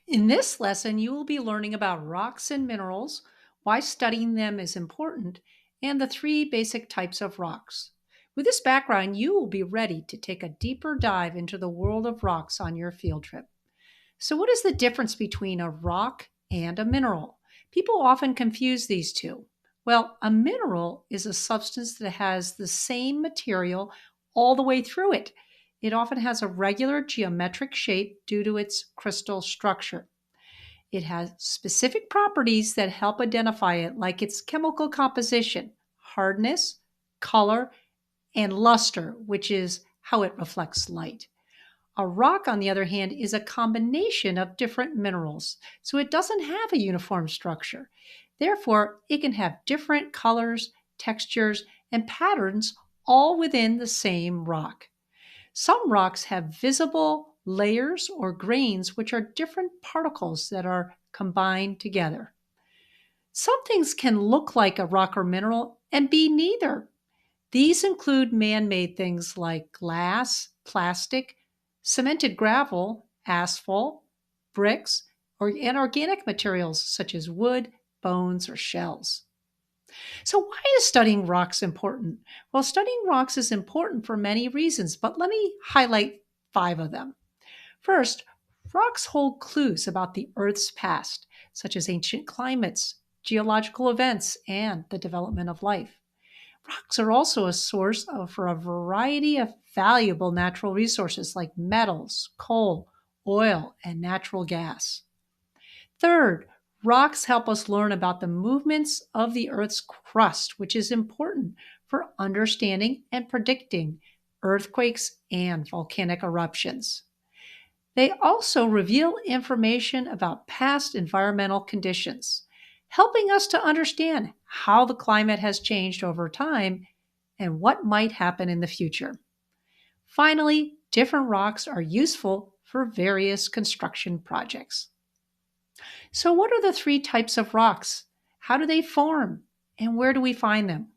In this lesson, you will be learning about rocks and minerals, why studying them is important, and the three basic types of rocks. With this background, you will be ready to take a deeper dive into the world of rocks on your field trip. So, what is the difference between a rock and a mineral? People often confuse these two. Well, a mineral is a substance that has the same material all the way through it. It often has a regular geometric shape due to its crystal structure. It has specific properties that help identify it, like its chemical composition, hardness, color, and luster, which is how it reflects light. A rock, on the other hand, is a combination of different minerals, so it doesn't have a uniform structure. Therefore, it can have different colors, textures, and patterns all within the same rock. Some rocks have visible layers or grains, which are different particles that are combined together. Some things can look like a rock or mineral and be neither. These include man made things like glass, plastic, cemented gravel, asphalt, bricks, and organic materials such as wood, bones, or shells. So, why is studying rocks important? Well, studying rocks is important for many reasons, but let me highlight five of them. First, rocks hold clues about the Earth's past, such as ancient climates, geological events, and the development of life. Rocks are also a source for a variety of valuable natural resources like metals, coal, oil, and natural gas. Third, rocks help us learn about the movements of the Earth's crust, which is important for understanding and predicting earthquakes and volcanic eruptions. They also reveal information about past environmental conditions, helping us to understand how the climate has changed over time and what might happen in the future. Finally, different rocks are useful for various construction projects. So, what are the three types of rocks? How do they form? And where do we find them?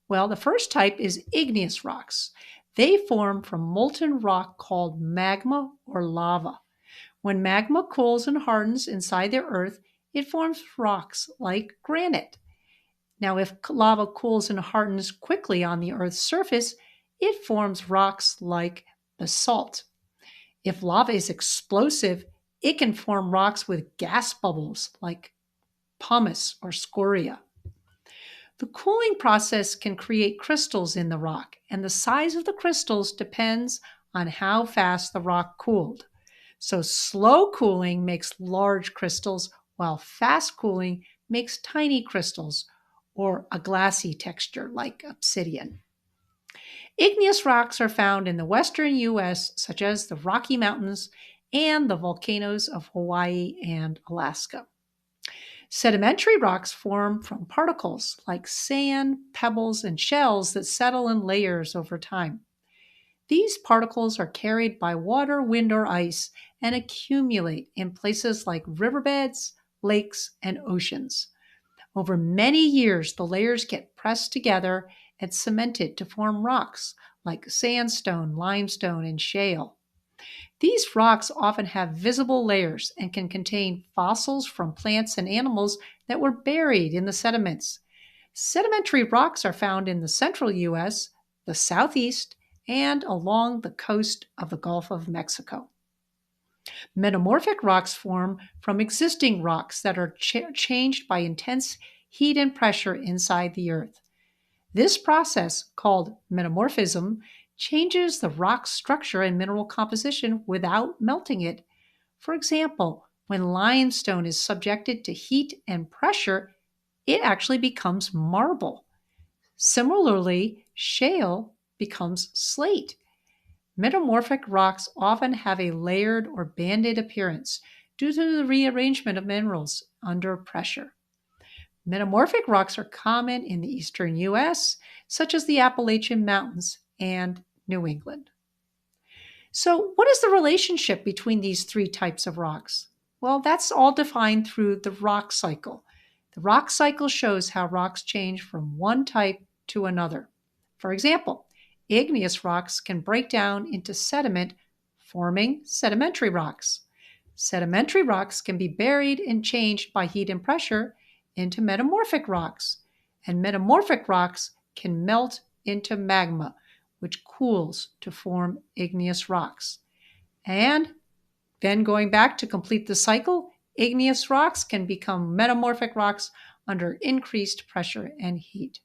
Well, the first type is igneous rocks. They form from molten rock called magma or lava. When magma cools and hardens inside the earth, it forms rocks like granite. Now, if lava cools and hardens quickly on the earth's surface, it forms rocks like basalt. If lava is explosive, it can form rocks with gas bubbles like pumice or scoria. The cooling process can create crystals in the rock, and the size of the crystals depends on how fast the rock cooled. So, slow cooling makes large crystals, while fast cooling makes tiny crystals or a glassy texture like obsidian. Igneous rocks are found in the western U.S., such as the Rocky Mountains and the volcanoes of Hawaii and Alaska. Sedimentary rocks form from particles like sand, pebbles, and shells that settle in layers over time. These particles are carried by water, wind, or ice and accumulate in places like riverbeds, lakes, and oceans. Over many years, the layers get pressed together and cemented to form rocks like sandstone, limestone, and shale. These rocks often have visible layers and can contain fossils from plants and animals that were buried in the sediments. Sedimentary rocks are found in the central U.S., the southeast, and along the coast of the Gulf of Mexico. Metamorphic rocks form from existing rocks that are changed by intense heat and pressure inside the earth. This process, called metamorphism, changes the rock's structure and mineral composition without melting it. For example, when limestone is subjected to heat and pressure, it actually becomes marble. Similarly, shale becomes slate. Metamorphic rocks often have a layered or banded appearance due to the rearrangement of minerals under pressure. Metamorphic rocks are common in the eastern U.S., such as the Appalachian Mountains and New England. So, what is the relationship between these three types of rocks? Well, that's all defined through the rock cycle. The rock cycle shows how rocks change from one type to another. For example, igneous rocks can break down into sediment, forming sedimentary rocks. Sedimentary rocks can be buried and changed by heat and pressure into metamorphic rocks, and metamorphic rocks can melt into magma, which cools to form igneous rocks. And then going back to complete the cycle, igneous rocks can become metamorphic rocks under increased pressure and heat.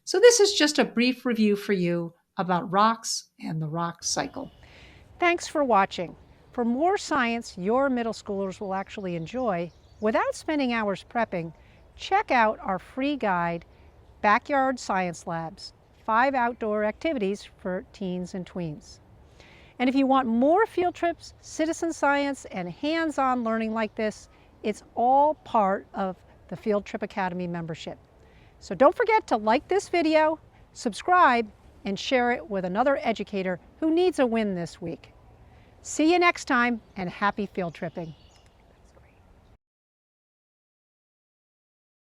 So this is just a brief review for you about rocks and the rock cycle. Thanks for watching. For more science your middle schoolers will actually enjoy, without spending hours prepping, check out our free guide, Backyard Science Labs, 5 outdoor activities for teens and tweens. And if you want more field trips, citizen science, and hands-on learning like this, it's all part of the Field Trip Academy membership. So don't forget to like this video, subscribe, and share it with another educator who needs a win this week. See you next time, and happy field tripping.